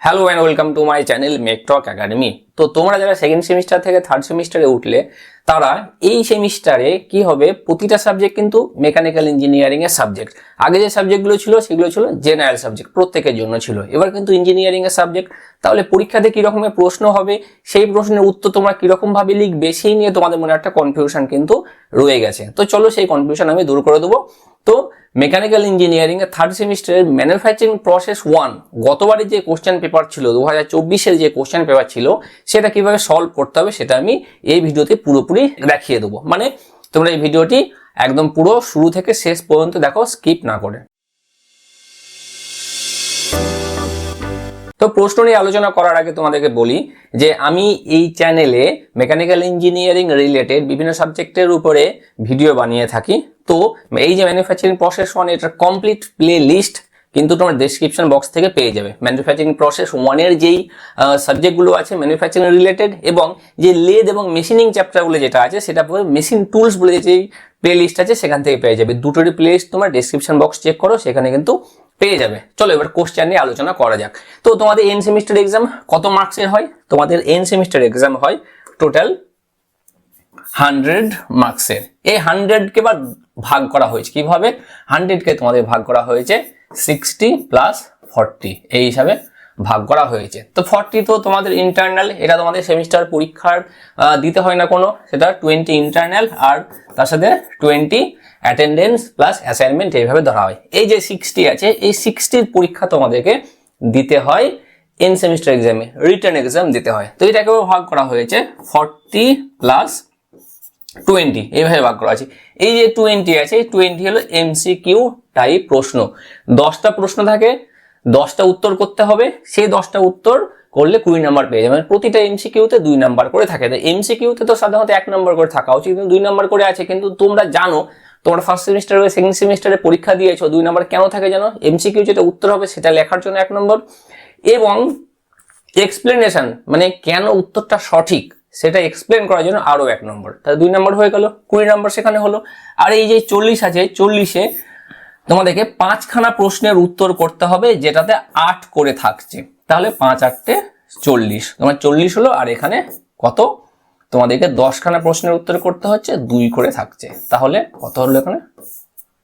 Hello and welcome to my channel মেকটক academy. তো তোমরা যারা সেকেন্ড সেমিস্টার থেকে থার্ড সেমিস্টারে উঠলে তারা এই সেমিস্টারে কি হবে, প্রতিটা সাবজেক্ট কিন্তু মেকানিক্যাল ইঞ্জিনিয়ারিং এর সাবজেক্ট। আগে যে সাবজেক্টগুলো ছিল সেগুলো ছিল জেনারেল সাবজেক্ট, প্রত্যেকের জন্য ছিল। এবার কিন্তু ইঞ্জিনিয়ারিং এর সাবজেক্ট। তাহলে পরীক্ষাতে কি রকমের প্রশ্ন হবে, সেই প্রশ্নের উত্তর তোমরা কিরকম ভাবে লিখবে, সেই নিয়ে তোমাদের মনে একটা কনফিউশন কিন্তু রয়ে গেছে। তো চলো সেই কনফিউশন আমি দূর করে দেবো। তো মেকানিক্যাল ইঞ্জিনিয়ারিং এর থার্ড সেমিস্টারের ম্যানুফ্যাকচারিং প্রসেস 1 গতবারের যে কোশ্চেন পেপার ছিল, 2024-এর যে কোশ্চেন পেপার ছিল, সেটা কিভাবে সলভ করতে হবে সেটা আমি এই ভিডিওতে পুরোপুরি দেখিয়ে দেবো। মানে তোমরা এই ভিডিওটি একদম পুরো শুরু থেকে শেষ পর্যন্ত দেখো, স্কিপ না করে। তো প্রশ্ন নিয়ে আলোচনা করার আগে তোমাদেরকে বলি যে আমি এই চ্যানেলে মেকানিক্যাল ইঞ্জিনিয়ারিং রিলেটেড বিভিন্ন সাবজেক্টের উপরে ভিডিও বানিয়ে থাকি। তো এই যে ম্যানুফ্যাকচারিং প্রসেস 1 এটার কমপ্লিট প্লে লিস্ট কিন্তু তোমার ডেসক্রিপশন বক্স থেকে পেয়ে যাবে। ম্যানুফ্যাকচারিং প্রসেস 1 এর যেই সাবজেক্টগুলো আছে ম্যানুফ্যাকচারিং রিলেটেড, এবং যে লেদ এবং মেশিনিং চ্যাপ্টারগুলো যেটা আছে সেটা মেশিন টুলস বলে যেই প্লে লিস্ট আছে সেখান থেকে পেয়ে যাবে। দুটোরই প্লে লিস্ট তোমার ডেসক্রিপশন বক্স চেক করো, সেখানে কিন্তু পেয়ে যাবে। চলো এবার কোশ্চেন নিয়ে আলোচনা করা যাক। তো তোমাদের এন্ড সেমিস্টার এক্সাম কত মার্কসের হয়? তোমাদের এন্ড সেমিস্টার এক্সাম হয় টোটাল 100 মার্কসের। এই 100 কে ভাগ করা হয়েছে কিভাবে? 100 কে তোমাদের ভাগ করা হয়েছে 60 + 40 এই হিসাবে ভাগ করা হয়েছে। তো 40 তো তোমাদের ইন্টারনাল, এটা তোমাদের সেমিস্টার পরীক্ষার দিতে হয় না কোনো, সেটা 20 ইন্টারনাল আর তার সাথে 20 অ্যাটেন্ডেন্স প্লাস অ্যাসাইনমেন্ট এইভাবে ধরা হয়। এই যে 60 আছে, এই 60-র পরীক্ষা তোমাদেরকে দিতে হয় এন্ড সেমিস্টার এক্সামে, রিটেন এক্সাম দিতে হয়। তো এটাকেও ভাগ করা হয়েছে 40 + 20 এইভাবে ভাগ করা আছে। এই যে 20 আছে, এই 20 হলো এমসিকিউ টাইপ প্রশ্ন। 10টা প্রশ্ন থাকে, 10টা উত্তর করতে হবে। সেই 10টা উত্তর করলে 20 নাম্বার পেয়ে যাবে। প্রতিটা এমসিকিউতে 2 নাম্বার করে থাকে। এমসিকিউতে তো সাধারণত 1 নাম্বার করে থাকা উচিত, কিন্তু 2 নাম্বার করে আছে। কিন্তু তোমরা জানো, তোমরা ফার্স্ট সেমিস্টার বা সেকেন্ড সেমিস্টারে পরীক্ষা দিয়েছো, 2 নাম্বার কেন থাকে জানো? এমসিকিউ যেটা উত্তর হবে সেটা লেখার জন্য 1 নম্বর, এবং এক্সপ্লেনেশন মানে কেন উত্তরটা সঠিক সেটা এক্সপ্লেন করার জন্য আরো 1 নম্বর। তাহলে 2 নম্বর হয়ে গেল, 20 নম্বর সেখানে হলো। আর এই যে 40 আছে, 40-এ তোমাদেরকে 5খানা প্রশ্নের উত্তর করতে হবে, যেটাতে 8 করে থাকছে। তাহলে 5 × 8 = 40, তোমার 40 হলো। আর এখানে কত? তোমাদেরকে 10খানা প্রশ্নের উত্তর করতে হচ্ছে, 2 করে থাকছে। তাহলে কত হলো এখানে?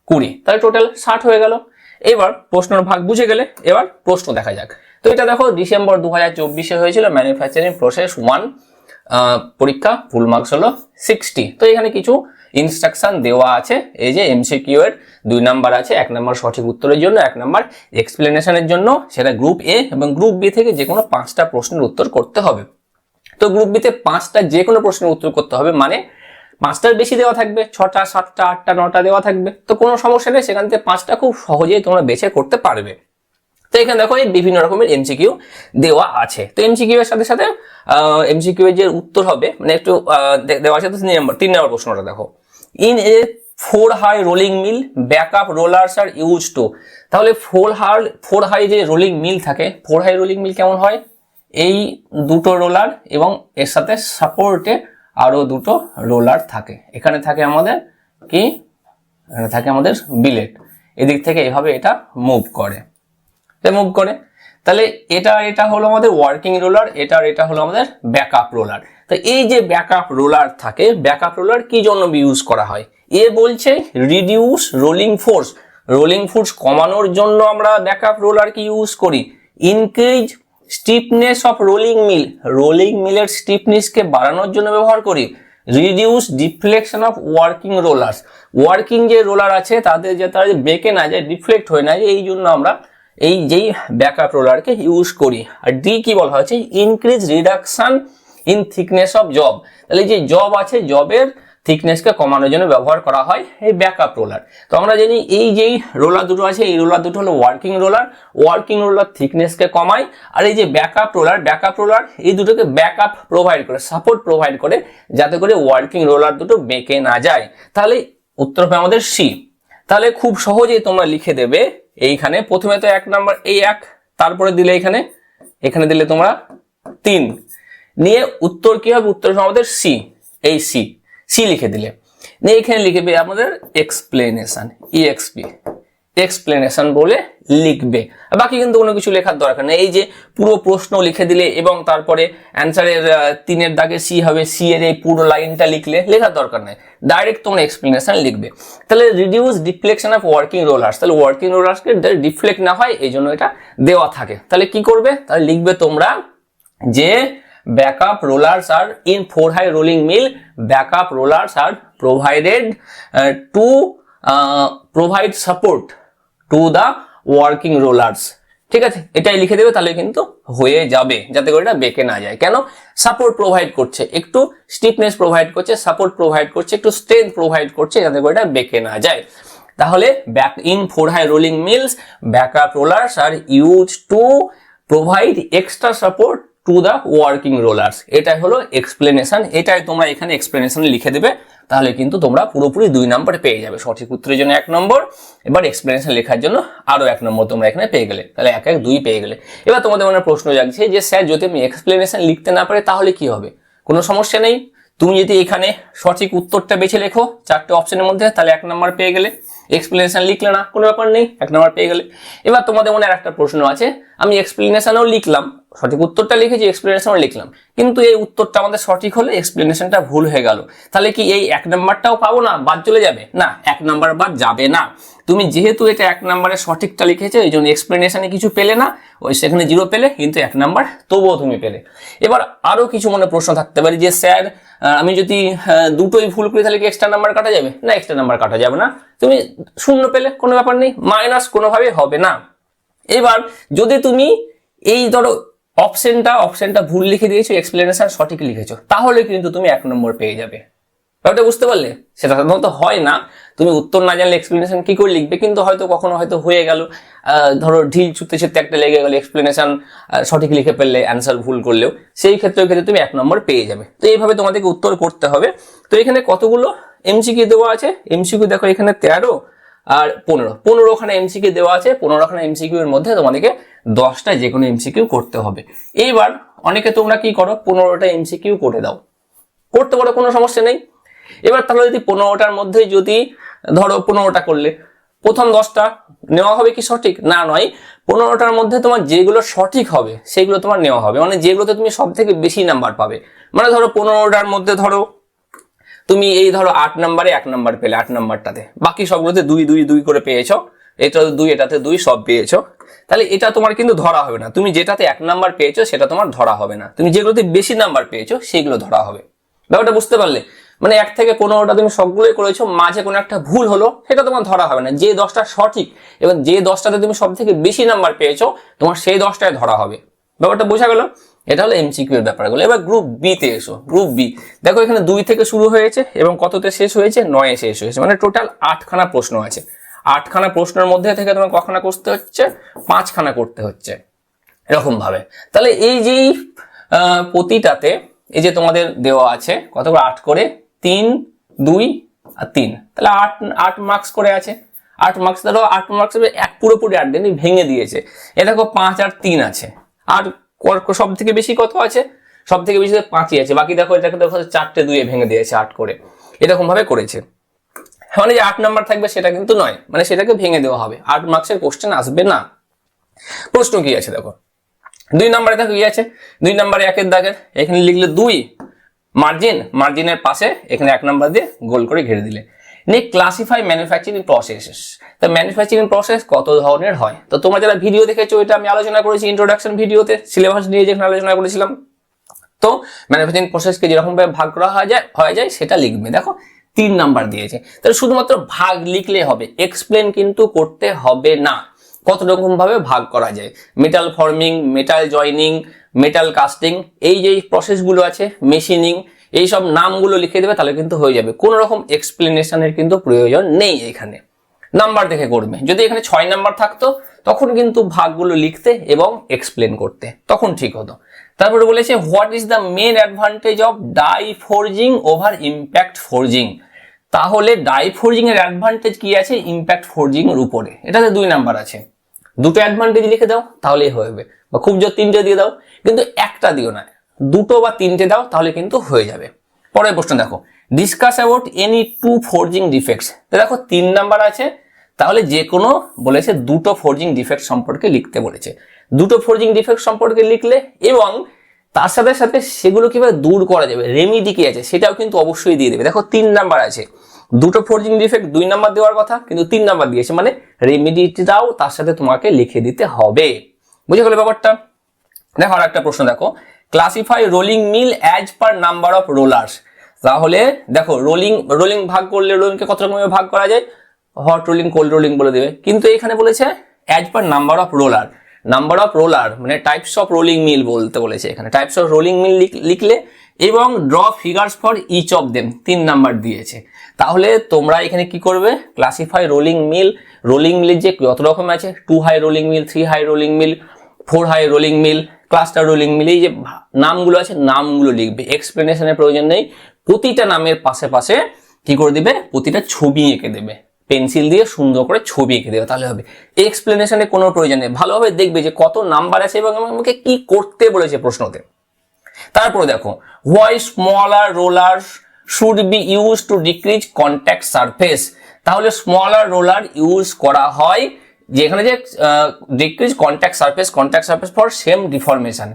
20। তাহলে টোটাল 60 হয়ে গেল। এবার প্রশ্নের ভাগ বুঝে গেলে এবার প্রশ্ন দেখা যাক। তো এটা দেখো, ডিসেম্বর 2024-এ হয়েছিল ম্যানুফ্যাকচারিং প্রসেস 1 পরীক্ষা, ফুল মার্কস হলো 60। তো এখানে কিছু ইনস্ট্রাকশন দেওয়া আছে। এই যে এমসিকিউ এর 2 নাম্বার আছে, 1 নাম্বার সঠিক উত্তরের জন্য, 1 নাম্বার এক্সপ্লেনেশনের জন্য। সেটা গ্রুপ এ এবং গ্রুপ বি থেকে যে কোনো 5টা প্রশ্নের উত্তর করতে হবে। তো গ্রুপ বি তে 5টা যে কোনো প্রশ্নের উত্তর করতে হবে, মানে 5টার বেশি দেওয়া থাকবে, 6টা 7টা 8টা 9টা দেওয়া থাকবে। তো কোনো সমস্যা নেই, সেখান থেকে 5টা খুব সহজেই তোমরা বেছে করতে পারবে। তো এখানে দেখো এই বিভিন্ন রকমের এমসিকিউ দেওয়া আছে। তো এমসিকিউ এর সাথে সাথে এমসিকিউ এর যে উত্তর হবে মানে একটু দেওয়া আছে। তো 3 নম্বর প্রশ্নটা দেখো, in a 4 high rolling mill backup rollers are use to. তাহলে 4 হাই যে রোলিং মিল থাকে, 4 হাই রোলিং মিল কেমন হয়? এই দুটো রোলার এবং এর সাথে সাপোর্টে আরো দুটো রোলার থাকে। এখানে থাকে আমাদের কি? এখানে থাকে আমাদের বিলেট। এদিক থেকে এভাবে এটা মুভ করে। তাহলে এটা হলো আমাদের ওয়ার্কিং রোলার, এটা হলো আমাদের ব্যাকআপ রোলার। তো এই যে ব্যাকআপ রোলার থাকে, ব্যাকআপ রোলার কি জন্য ইউজ করা হয়? এ বলছে reduce rolling force, rolling force কমানোর জন্য আমরা ব্যাকআপ রোলার কি ইউজ করি। Increase stiffness of rolling mill, rolling মিলের স্টিফনেস কে বাড়ানোর জন্য ব্যবহার করি। Reduce deflection of working rollers, working যে রোলার আছে তাদের যাতে বেঁকে না যায়, ডিফ্লেক্ট হয়ে না যায়, এই জন্য আমরা এই যেই ব্যাকআপ রোলারকে ইউজ করি। আর ডি কি বলা হয়েছে? Increase reduction in thickness of job. তাহলে যে জব আছে, জবের থিকনেসকে কমানোর জন্য ব্যবহার করা হয় এই ব্যাকআপ রোলার। তো আমরা জানি এই যেই রোলার দুটো আছে, এই রোলার দুটো হলো ওয়ার্কিং রোলার। ওয়ার্কিং রোলার থিকনেসকে কমায়, আর এই যে ব্যাকআপ রোলার এই দুটোকে ব্যাকআপ প্রোভাইড করে, সাপোর্ট প্রোভাইড করে, যাতে করে ওয়ার্কিং রোলার দুটো বেঁকে না যায়। তাহলে উত্তর হবে আমাদের সি। তাহলে খুব সহজেই তোমরা লিখে দেবে এইখানে প্রথমে তো 1 নাম্বার, এই 1, তারপরে দিলে এখানে দিলে তোমরা 3 নিয়ে উত্তর কি হবে? উত্তর হবে আমাদের সি। এই সি লিখে দিলে নিয়ে এখানে লিখবে আমাদের এক্সপ্লেনেশন, EXP এক্সপ্লেনেশন বলে লিখবে, বাকি কিন্তু কোনো কিছু লেখার দরকার নেই। এই যে পুরো প্রশ্ন লিখে দিলে এবং তারপরে অ্যান্সারের 3 দাগে সি হবে, সি এর এই পুরো লাইনটা লিখলে লেখার দরকার নেই, ডাইরেক্ট তোমরা এক্সপ্লেনেশন লিখবে। তাহলে reduce deflection of working rollers, তাহলে ওয়ার্কিং রোলার্সকে ডিফ্লেক্ট না হয় এই জন্য এটা দেওয়া থাকে। তাহলে কি করবে, তাহলে লিখবে তোমরা যে backup rollers are in 4-high rolling mill, backup rollers are provided to provide support to the working rollers। ঠিক আছে, এটাই লিখে দেবে, তাহলে কিন্তু হয়ে যাবে, যাতে করে এটা বেঁকে না যায়। কেন, সাপোর্ট প্রোভাইড করছে, একটু স্টিফনেস প্রোভাইড করছে, সাপোর্ট প্রোভাইড করছে, একটু স্ট্রেংথ প্রোভাইড করছে, যাতে করে এটা বেঁকে না যায়। তাহলে back in 4-high rolling mills, backup rollers are used to provide extra support to the working rollers. এটাই হলো এক্সপ্লেনেশন, এটাই তোমরা এখানে এক্সপ্লেনেশন লিখে দেবে, তাহলে কিন্তু তোমরা পুরোপুরি 2 নম্বর পেয়ে যাবে। সঠিক উত্তরের জন্য 1 নম্বর, এবার এক্সপ্লেনেশন লেখার জন্য আরো 1 নম্বর তোমরা এখানে পেয়ে গেলে, তাহলে 1 1 2 পেয়ে গেলে। এবার তোমাদের মনে প্রশ্ন জাগছে যে স্যার যদি আমি এক্সপ্লেনেশন লিখতে না পারি তাহলে কি হবে? কোনো সমস্যা নেই, তুমি যদি এখানে সঠিক উত্তরটা বেছে লেখো 4টে অপশনের মধ্যে, তাহলে 1 নম্বর পেয়ে গেলে। এক্সপ্লেনেশন লিখলে না, কোনো ব্যাপার নেই, 1 নম্বর পেয়ে গেলে। এবার তোমাদের মনে একটা প্রশ্ন আছে, আমি এক্সপ্লেনেশনও লিখলাম, সঠিক উত্তরটা লিখেছি, এক্সপ্লেনেশনও লিখলাম, কিন্তু এই উত্তরটা আমাদের সঠিক হলে এক্সপ্লেনেশনটা ভুল হয়ে গেল, তাহলে কি এই 1 নম্বরটাও পাবো না, বাদ চলে যাবে? না, 1 নম্বর বাদ যাবে না। তুমি যেহেতু এটা 1 নম্বরের সঠিকটা লিখেছো, এই জন্য এক্সপ্লেনেশনে কিছু পেলে না, ওই সেখানে 0 পেলে, কিন্তু 1 নম্বর তবুও তুমি পেলে। এবার আরো কিছু মনে প্রশ্ন থাকতে পারে যে স্যার আমি যদি দুটোই ভুল করি তাহলে কি এক্সট্রা নাম্বার কাটা যাবে? না, এক্সট্রা নাম্বার কাটা যাবে না, তুমি 0 পেলে কোনো ব্যাপার নেই, মাইনাস কোনোভাবে হবে না। এবার যদি তুমি এই ধরো অপশনটা ভুল লিখে দিয়েছো, এক্সপ্লেনেশন সঠিক লিখেছো, তাহলে কিন্তু তুমি 1 নম্বর পেয়ে যাবে। ব্যাপারটা বুঝতে পারলে? সেটা সাধারণত হয় না, তুমি উত্তর না জানলে এক্সপ্লেনেশন কি করে লিখবে, কিন্তু হয়তো কখনো হয়তো হয়ে গেল, ধরো ঢিল ছুটতে ছুটতে একটা লেগে গেল, এক্সপ্লেনেশন সঠিক লিখে ফেললে, অ্যান্সার ভুল করলেও, সেই ক্ষেত্রে তুমি 1 নম্বর পেয়ে যাবে। তো এইভাবে তোমাদেরকে উত্তর করতে হবে। তো এখানে কতগুলো এমসিকিউ দেওয়া আছে? এমসিকিউ দেখো এখানে 13 আর 15 ওখানে এমসিকিউ দেওয়া আছে, 15 ওখানে এমসিকিউ এর মধ্যে তোমাদেরকে 10টা যে কোনো এমসিকিউ করতে হবে। এইবার অনেকে তোমরা কি করো, 15টা এমসিকিউ করে দাও, করতে পারো, কোনো সমস্যা নেই। এবার তাহলে যদি 15টার মধ্যে যদি ধরো 15টা করলে, প্রথম 10টা নেওয়া হবে কি সঠিক? না, নয়, 15টার মধ্যে তোমার যেগুলো সঠিক হবে সেগুলো তোমার নেওয়া হবে, মানে যেগুলোতে তুমি সব থেকে বেশি নাম্বার পাবে। মানে ধরো 15টার মধ্যে ধরো তুমি এই ধরো 8 নম্বরে 1 নম্বর পেলে, 8 নম্বরটাতে, বাকি সবগুলোতে 2 2 2 করে পেয়েছো, এটাতে 2 এটাতে 2 সব পেয়েছো, তাহলে এটা তোমার কিন্তু ধরা হবে না। তুমি যেটাতে 1 নাম্বার পেয়েছো সেটা তোমার ধরা হবে না, তুমি যেগুলোতে বেশি নাম্বার পেয়েছো সেগুলো ধরা হবে। ব্যাপারটা বুঝতে পারলে? মানে 1 থেকে 15টা তুমি সবগুলোই করেছো, মাঝে কোনো একটা ভুল হলো, সেটা তোমার ধরা হবে না। যে 10টা সঠিক এবং যে 10টাতে তুমি সব থেকে বেশি নাম্বার পেয়েছো, তোমার সেই 10টায় ধরা হবে। ব্যাপারটা বোঝা গেল? এটা হলো এমসিকিউ এর ব্যাপারগুলো। এবার গ্রুপ বি তে এসো। গ্রুপ বি দেখো এখানে 2 থেকে শুরু হয়েছে এবং কততে শেষ হয়েছে? 9 শেষ হয়েছে, মানে টোটাল 8খানা প্রশ্ন আছে। 8খানা প্রশ্নের মধ্যে থেকে তোমার কখানা করতে হচ্ছে? 5খানা করতে হচ্ছে, এরকম ভাবে। তাহলে এই যে প্রতিটাতে এই যে তোমাদের দেওয়া আছে কতগুলো, 8 করে, 3 2 আর 3, তাহলে 8 মার্কস করে আছে। 8 মার্কস, ধরো 8 মার্কস এক পুরোপুরি 8 দিন ভেঙে দিয়েছে, এ দেখো 5 আর 3 আছে, আর সব থেকে বেশি কত আছে? সব থেকে বেশি 5ই আছে, বাকি দেখো এটাকে দেখো 4টে 2 ভেঙে দিয়েছে 8 করে, এরকম ভাবে করেছে। মানে যে 8 নাম্বার থাকবে সেটা কিন্তু নয়, মানে সেটাকে ভেঙে দেওয়া হবে, 8 মার্কসের কোশ্চেন আসবে না। প্রশ্ন কি আছে দেখো, 2 নম্বরে দেখো কি আছে, 2 নম্বরে 1 এর দাগের এখানে লিখলে 2 মার্জিনের পাশে এখানে 1 নাম্বার দিয়ে গোল করে ঘিরে দিলে। Next classify manufacturing processes. তো ম্যানুফ্যাকচারিং প্রসেস কত ধরনের হয়? তো তোমরা যারা ভিডিও দেখেছো এটা আমি আলোচনা করেছি ইন্ট্রোডাকশন ভিডিওতে, সিলেবাস নিয়ে যেখানে আলোচনা করেছিলাম। তো ম্যানুফ্যাকচারিং প্রসেসকে যেরকম ভাবে ভাগ করা হয়ে যায় সেটা লিখবে। দেখো 3 নাম্বার দিয়েছে, তাহলে শুধুমাত্র ভাগ লিখলে হবে, এক্সপ্লেন কিন্তু করতে হবে না কত রকম ভাবে ভাগ করা যায়। Metal forming, metal joining, metal casting, এই যে প্রসেসগুলো আছে, মেশিনিং, এই সব নামগুলো লিখে দেবে, তাহলে কিন্তু হয়ে যাবে। কোনো রকম এক্সপ্লেনেশনের কিন্তু প্রয়োজন নেই এখানে, নাম্বার দেখে করবে। যদি এখানে 6 নাম্বার থাকতো তখন কিন্তু ভাগগুলো লিখতে এবং এক্সপ্লেন করতে, তখন ঠিক হতো। তারপরে বলেছে what is the main advantage of die forging over impact forging. তাহলে ডাই ফোরজিং এর অ্যাডভান্টেজ কি আছে ইম্প্যাক্ট ফোরজিং এর উপরে? এটাতে 2 নাম্বার আছে, 2টো অ্যাডভান্টেজ লিখে দাও তাহলেই হবে, বা খুব জোর 3টে দিয়ে দাও, কিন্তু একটা দিও না, 2টো বা 3টে দাও তাহলে কিন্তু হয়ে যাবে। পরের প্রশ্ন দেখো, discuss about any 2 forging defects. দেখো 3 নাম্বার আছে, তাহলে যে কোনো বলেছে দুটো ফোরজিং ডিফেক্ট সম্পর্কে লিখতে বলেছে, দুটো ফোরজিং ডিফেক্ট সম্পর্কে লিখলে এবং তার সাথে সাথে সেগুলো কিভাবে দূর করা যাবে, রেমিডি কি আছে সেটাও কিন্তু অবশ্যই দিয়ে দেবে। দেখো 3 নাম্বার আছে, দুটো ফোরজিং ডিফেক্ট 2 নাম্বার দেওয়ার কথা কিন্তু 3 নাম্বার দিয়েছে, মানে রেমিডিটাও তার সাথে তোমাকে লিখে দিতে হবে। বুঝে গেলে ব্যাপারটা? দেখো আর একটা প্রশ্ন দেখো, classify rolling mill as per number of rollers. তাহলে দেখো রোলিং ভাগ করলে রোলিংকে কত রকমের ভাগ করা যায়, হট রোলিং, কোল্ড রোলিং বলে দেবে, কিন্তু এখানে বলেছে as per number of roller. Number of roller মানে টাইপস অফ রোলিং মিল বলতে বলেছে এখানে, টাইপস অফ রোলিং মিল লিখলে এবং draw figures for each of them 3 number দিয়েছে। তাহলে তোমরা এখানে কি করবে, ক্লাসিফাই রোলিং মিলের যে কত রকম আছে, 2 high rolling mill, 3 high rolling mill, 4 high rolling mill, cluster rolling mill, এই যে নামগুলো আছে নামগুলো লিখবে, এক্সপ্লেনেশনের প্রয়োজন নেই। প্রতিটা নামের পাশে পাশে কি করে দিবে, প্রতিটা ছবি এঁকে দেবে, পেন্সিল দিয়ে সুন্দর করে ছবি এঁকে দেবে, তাহলে হবে। এক্সপ্লেনেশনের কোনো প্রয়োজন নেই, ভালোভাবে দেখবে যে কত নাম্বার আছে এবং আমাকে কি করতে বলেছে প্রশ্নতে। তারপরে দেখো, why smaller roller should be use to decrease contact surface. তাহলে স্মলার রোলার ইউজ করা হয় যেখানে যে decrease contact surface for same deformation.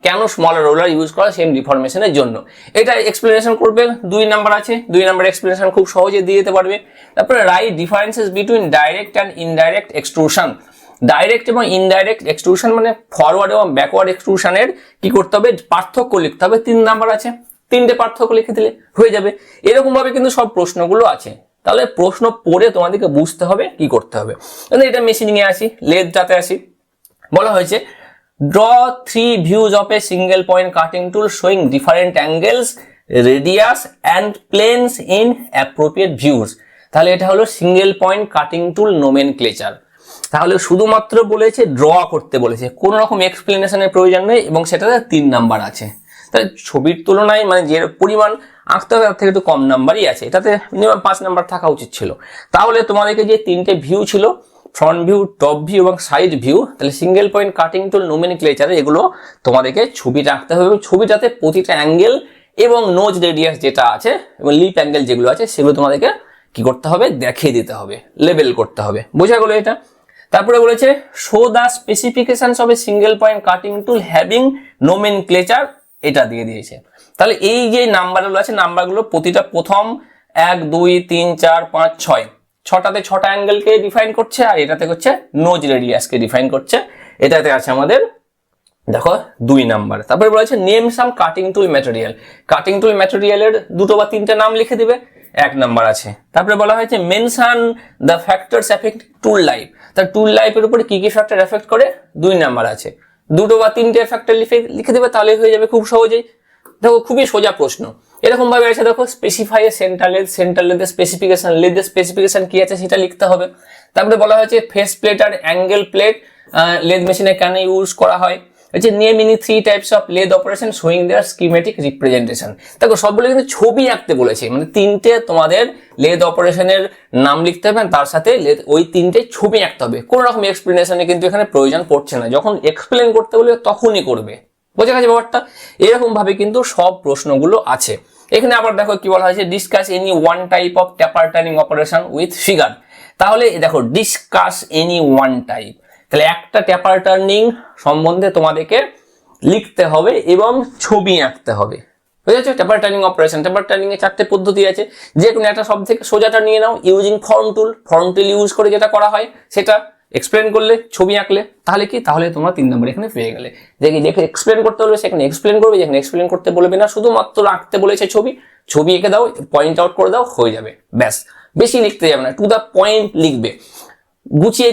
কেন স্মলার রোলার ইউজ করা সেম ডিফরমেশনের জন্য, এটা এক্সপ্লেনেশন করবে। 2 নাম্বার আছে, 2 নাম্বার এক্সপ্লেনেশন খুব সহজে দিয়ে দিতে পারবে। তারপরে right differences between direct and indirect extrusion. Direct এবং ইনডাইরেক্ট এক্সট্রুশন মানে ফরওয়ার্ড এবং ব্যাকওয়ার্ড এক্সট্রুশনের কি করতে হবে, পার্থক্য লিখতে হবে। 3 নাম্বার আছে, 3টে পার্থক্য লিখে দিলে হয়ে যাবে। এরকম ভাবে কিন্তু সব প্রশ্নগুলো আছে। তাহলে প্রশ্ন পড়ে তোমাদেরকে বুঝতে হবে কি করতে হবে। এটা মেশিনিং এ আসি, লেদটাতে আসি। বলা হয়েছে draw 3 views of a single point cutting tool showing different angles, radius and planes in appropriate views. তাহলে এটা হলো সিঙ্গেল পয়েন্ট কাটিং টুল নোমেনক্লেচার। তাহলে শুধুমাত্র বলেছে ড্র করতে বলেছে, কোনো রকম এক্সপ্লেনেশনের প্রয়োজন নেই এবং সেটাতে 3 নাম্বার আছে। তাহলে ছবির তুলনায় মানে যে পরিমাণ আঁকতে হবে তার থেকে একটু কম নাম্বারই আছে, এটাতে মিনিমাম 5 নাম্বার থাকা উচিত ছিল। তাহলে তোমাদেরকে যে 3টে ভিউ ছিল, ফ্রন্ট ভিউ, টপ ভিউ এবং সাইড ভিউ, তাহলে সিঙ্গেল পয়েন্ট কাটিং টুল নোমেনক্লেচারে এগুলো তোমাদেরকে ছবিটা আঁকতে হবে। ছবিটাতে প্রতিটা অ্যাঙ্গেল এবং নোজ রেডিয়াস যেটা আছে এবং লিপ অ্যাঙ্গেল যেগুলো আছে সেগুলো তোমাদেরকে কি করতে হবে, দেখিয়ে দিতে হবে, লেবেল করতে হবে। বোঝা গেল এটা? তারপরে বলেছে show the specifications of a single point cutting tool having nomenclature, এটা দিয়ে দিয়েছে। তাহলে এই যে নাম্বারগুলো আছে, নাম্বারগুলো প্রতিটা প্রথম 1 2 3 4 5 6 6টাতে 6টা অ্যাঙ্গেলকে ডিফাইন করছে, আর এটাতে হচ্ছে নোজ রেডিয়াসকে ডিফাইন করছে। এটাতে আছে আমাদের দেখো 2 নাম্বার। তারপরে বলেছে নেম সাম কাটিং টুল ম্যাটেরিয়াল। কাটিং টুল ম্যাটেরিয়ালের 2টো বা 3টে নাম লিখে দিবে, 1 নাম্বার আছে। তারপরে বলা হয়েছে mention the factors effect tool life. তার টুল লাইফের উপরে কি কি ফ্যাক্টর এফেক্ট করে, 2 নাম্বার আছে। 2টো বা 3টে ফ্যাক্টর লিখে দিবে, তাহলে হয়ে যাবে খুব সহজেই। দেখো খুবই সোজা প্রশ্ন। এরকম ভাবে আছে, দেখো স্পেসিফাই এ সেন্টার লেদের স্পেসিফিকেশন, লেদের স্পেসিফিকেশন কি আছে সেটা লিখতে হবে। তারপরে বলা হয়েছে ফেস প্লেট আর অ্যাঙ্গেল প্লেট লেদ মেশিনে কেন ইউজ করা হয়। Name any 3 types of lathe operation showing their schematic representation. দেখো সবগুলো কিন্তু ছবি আঁকতে বলেছে, মানে 3টে তোমাদের লেদ অপারেশনের নাম লিখতে হবে, তার সাথে ওই 3টে ছবি আঁকতে হবে। কোন রকম এক্সপ্লেনেশনে কিন্তু এখানে প্রয়োজন পড়ছে না, যখন এক্সপ্লেন করতে বলবে তখনই করবে। বোঝা গেছে ব্যাপারটা? এরকম ভাবে কিন্তু সব প্রশ্নগুলো আছে। এখানে আবার দেখো কি বলা হয়েছে, discuss any one type of taper turning operation with figure. তাহলে দেখো ডিসকাস এনি ওয়ান টাইপ, তাহলে একটা ট্যাপার টার্নিং সম্বন্ধে তোমাদেরকে লিখতে হবে এবং ছবি আঁকতে হবে। বুঝেছো? ট্যাপার টার্নিং অপারেশন, ট্যাপার টার্নিং এ 4টে পদ্ধতি আছে, যে কোনো একটা সব থেকে সোজাটা নিয়ে নাও, ইউজিং ফর্ম টুল ইউজ করে যেটা করা হয় সেটা এক্সপ্লেন করলে, ছবি আঁকলে, তাহলে কি, তাহলে তোমরা 3 নম্বর এখানে পেয়ে গেলে। দেখে এক্সপ্লেন করতে বলবে সেখানে এক্সপ্লেন করবে, যেখানে এক্সপ্লেন করতে বলবে না শুধুমাত্র আঁকতে বলেছে ছবি এঁকে দাও, পয়েন্ট আউট করে দাও, হয়ে যাবে, ব্যাস। বেশি লিখতে যাবে না, টু দ্য পয়েন্ট লিখবে।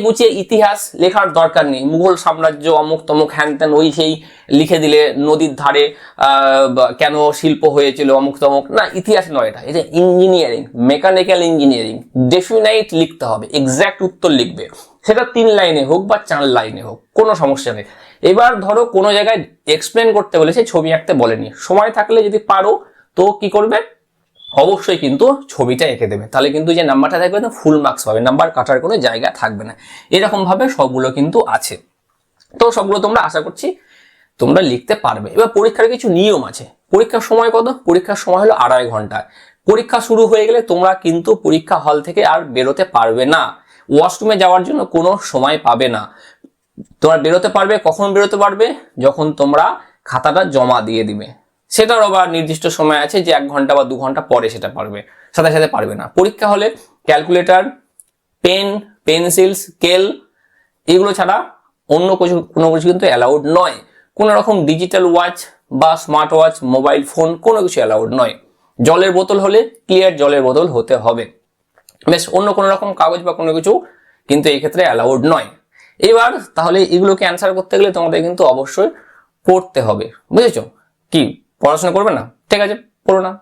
গুছিয়ে ইতিহাস লেখার দরকার নেই, মুঘল সাম্রাজ্য অমুক তমুক হ্যান ত্যান ওই সেই লিখে দিলে, নদীর ধারে কেন শিল্প হয়েছিল অমুক তমুক, না, ইতিহাস নয় এটা। এটা ইঞ্জিনিয়ারিং, মেকানিক্যাল ইঞ্জিনিয়ারিং, ডেফিনাইট লিখতে হবে, এক্সাক্ট উত্তর লিখবে, সেটা 3 লাইনে হোক বা 4 লাইনে হোক, কোনো সমস্যা নেই। এবার ধরো কোনো জায়গায় এক্সপ্লেন করতে বলেছে, ছবি আঁকতে বলেনি, সময় থাকলে যদি পারো তো কি করবে, অবশ্যই কিন্তু ছবিটা এঁকে দেবে, তাহলে কিন্তু যে নাম্বারটা থাকবে না ফুল মার্কস পাবে, নাম্বার কাটার কোনো জায়গা থাকবে না। এরকম ভাবে সবগুলো কিন্তু আছে। তো সবগুলো তোমরা আশা করছি তোমরা লিখতে পারবে। এবার পরীক্ষার কিছু নিয়ম আছে। পরীক্ষার সময় কত? পরীক্ষার সময় হলো 2.5 ঘন্টা। পরীক্ষা শুরু হয়ে গেলে তোমরা কিন্তু পরীক্ষা হল থেকে আর বেরোতে পারবে না। ওয়াশরুমে যাওয়ার জন্য কোনো সময় পাবে না। তোমরা বেরোতে পারবে, কখন বেরোতে পারবে? যখন তোমরা খাতাটা জমা দিয়ে দিবে। সেটার আবার নির্দিষ্ট সময় আছে যে 1 ঘন্টা বা 2 ঘন্টা পরে সেটা পারবে, সাথে সাথে পারবে না। পরীক্ষা হলে ক্যালকুলেটর, পেন, পেন্সিল, স্কেল এগুলো ছাড়া অন্য কোনো কিছু কিন্তু অ্যালাউড নয়। কোনো রকম ডিজিটাল ওয়াচ বা স্মার্ট ওয়াচ, মোবাইল ফোন কোনো কিছু অ্যালাউড নয়। জলের বোতল হলে ক্লিয়ার জলের বোতল হতে হবে, বেশ। অন্য কোনো রকম কাগজ বা কোনো কিছু কিন্তু এই ক্ষেত্রে অ্যালাউড নয়। এবার তাহলে এগুলোকে অ্যান্সার করতে গেলে তোমাদের কিন্তু অবশ্যই পড়তে হবে, বুঝেছো? কি পড়াশোনা করবে না? ঠিক আছে, পড়ো না।